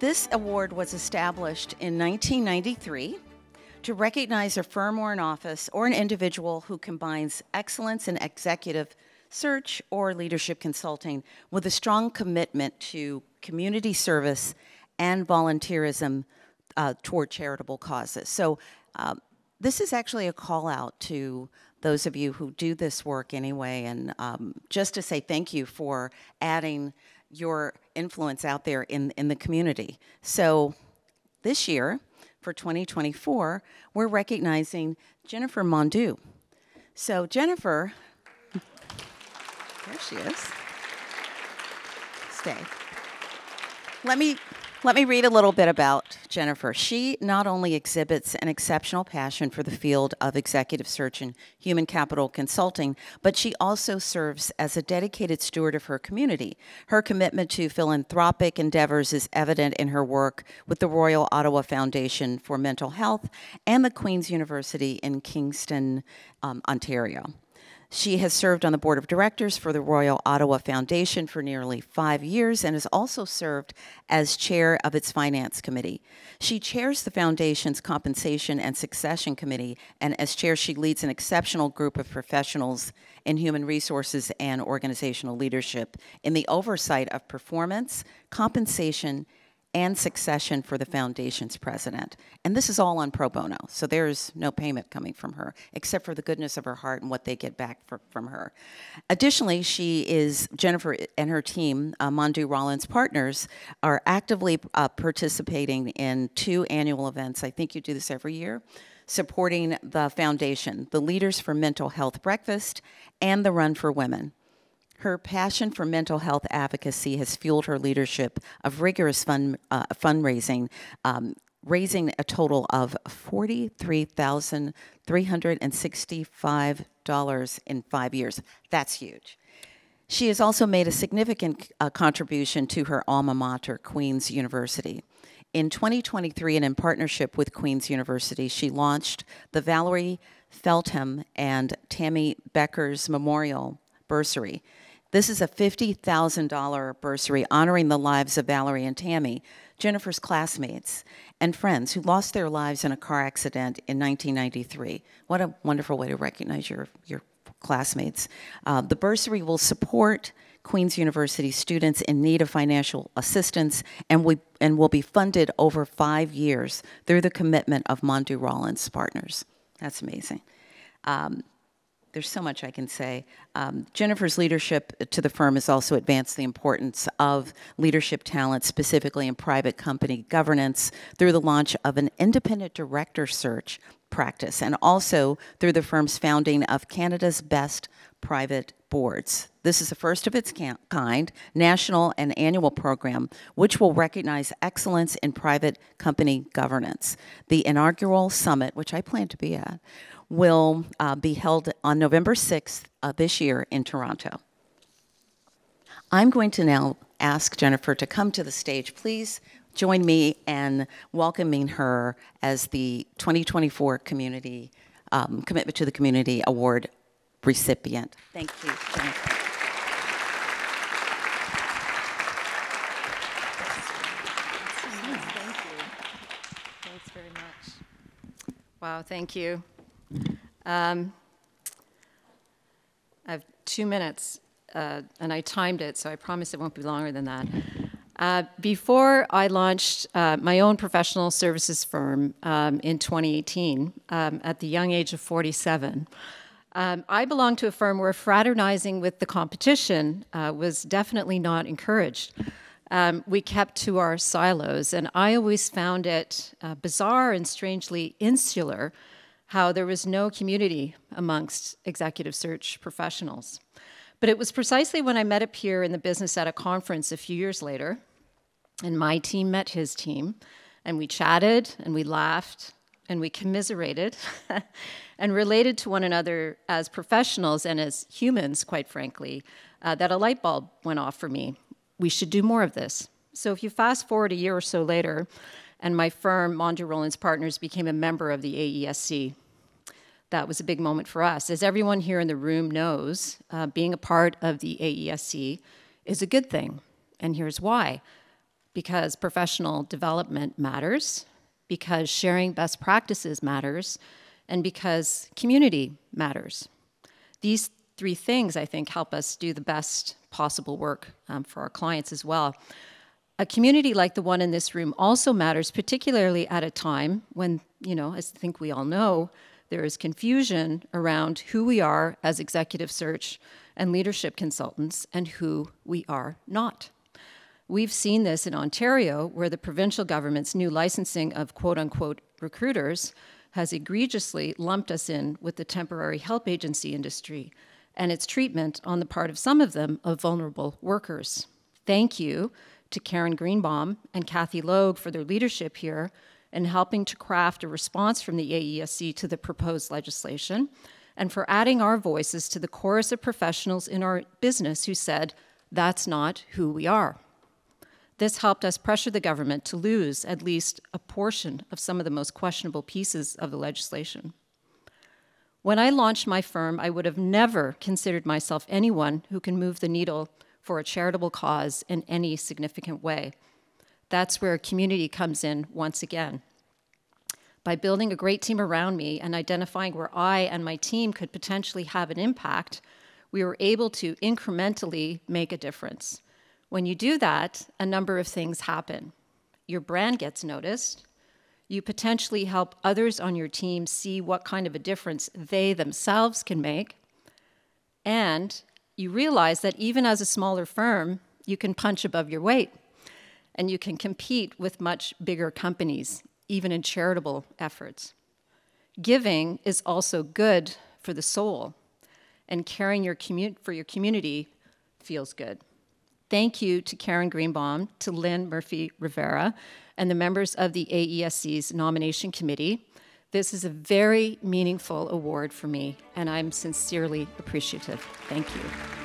This award was established in 1993 to recognize a firm or an office or an individual who combines excellence in executive search or leadership consulting with a strong commitment to community service and volunteerism toward charitable causes. So this is actually a call out to those of you who do this work anyway, and just to say thank you for adding your influence out there in the community. So this year, for 2024, we're recognizing Jennifer Mondoux. So Jennifer, there she is. Stay. Let me read a little bit about Jennifer. She not only exhibits an exceptional passion for the field of executive search and human capital consulting, but she also serves as a dedicated steward of her community. Her commitment to philanthropic endeavors is evident in her work with the Royal Ottawa Foundation for Mental Health and the Queen's University in Kingston, Ontario. She has served on the board of directors for the Royal Ottawa Foundation for nearly 5 years and has also served as chair of its finance committee. She chairs the foundation's compensation and succession committee, and as chair, she leads an exceptional group of professionals in human resources and organizational leadership in the oversight of performance, compensation, and succession for the foundation's president. And this is all on pro bono, so there's no payment coming from her, except for the goodness of her heart and what they get back from her. Additionally, Jennifer and her team, MondouxRollins Partners, are actively participating in 2 annual events. I think you do this every year, supporting the foundation, the Leaders for Mental Health Breakfast and the Run for Women. Her passion for mental health advocacy has fueled her leadership of rigorous fundraising, raising a total of $43,365 in 5 years. That's huge. She has also made a significant contribution to her alma mater, Queen's University. In 2023, and in partnership with Queen's University, she launched the Valerie Feltham and Tammy Becker's Memorial Bursary. This is a $50,000 bursary honoring the lives of Valerie and Tammy, Jennifer's classmates and friends who lost their lives in a car accident in 1993. What a wonderful way to recognize your classmates. The bursary will support Queen's University students in need of financial assistance and will be funded over 5 years through the commitment of MondouxRollins Partners. That's amazing. There's so much I can say. Jennifer's leadership to the firm has also advanced the importance of leadership talent, specifically in private company governance, through the launch of an independent director search practice, and also through the firm's founding of Canada's Best Private Boards. This is the first of its kind, national and annual program, which will recognize excellence in private company governance. The inaugural summit, which I plan to be at, will be held on November 6th this year in Toronto. I'm going to now ask Jennifer to come to the stage. Please join me in welcoming her as the 2024 Community Commitment to the Community Award recipient. Thank you, Jennifer. Thank you. Thanks very much. Wow, thank you. I have 2 minutes, and I timed it, so I promise it won't be longer than that. Before I launched my own professional services firm in 2018, at the young age of 47, I belonged to a firm where fraternizing with the competition was definitely not encouraged. We kept to our silos, and I always found it bizarre and strangely insular how there was no community amongst executive search professionals. But it was precisely when I met a peer in the business at a conference a few years later, and my team met his team, and we chatted, and we laughed, and we commiserated, and related to one another as professionals and as humans, quite frankly, that a light bulb went off for me. We should do more of this. So if you fast forward a year or so later, and my firm, MondouxRollins Partners, became a member of the AESC. That was a big moment for us. As everyone here in the room knows, being a part of the AESC is a good thing, and here's why. because professional development matters, because sharing best practices matters, and because community matters. These three things, I think, help us do the best possible work for our clients as well. A community like the one in this room also matters, particularly at a time when, as I think we all know, there is confusion around who we are as executive search and leadership consultants and who we are not. We've seen this in Ontario, where the provincial government's new licensing of quote-unquote recruiters has egregiously lumped us in with the temporary help agency industry and its treatment on the part of some of them of vulnerable workers. Thank you to Karen Greenbaum and Kathy Logue for their leadership here in helping to craft a response from the AESC to the proposed legislation, and for adding our voices to the chorus of professionals in our business who said, that's not who we are. This helped us pressure the government to lose at least a portion of some of the most questionable pieces of the legislation. When I launched my firm, I would have never considered myself anyone who can move the needle for a charitable cause in any significant way. That's where community comes in once again. By building a great team around me and identifying where I and my team could potentially have an impact, we were able to incrementally make a difference. When you do that, a number of things happen. Your brand gets noticed. You potentially help others on your team see what kind of a difference they themselves can make. And you realize that even as a smaller firm, you can punch above your weight. And you can compete with much bigger companies, even in charitable efforts. Giving is also good for the soul, and caring for your community feels good. Thank you to Karen Greenbaum, to Lynn Murphy-Rivera, and the members of the AESC's nomination committee. This is a very meaningful award for me, and I'm sincerely appreciative. Thank you.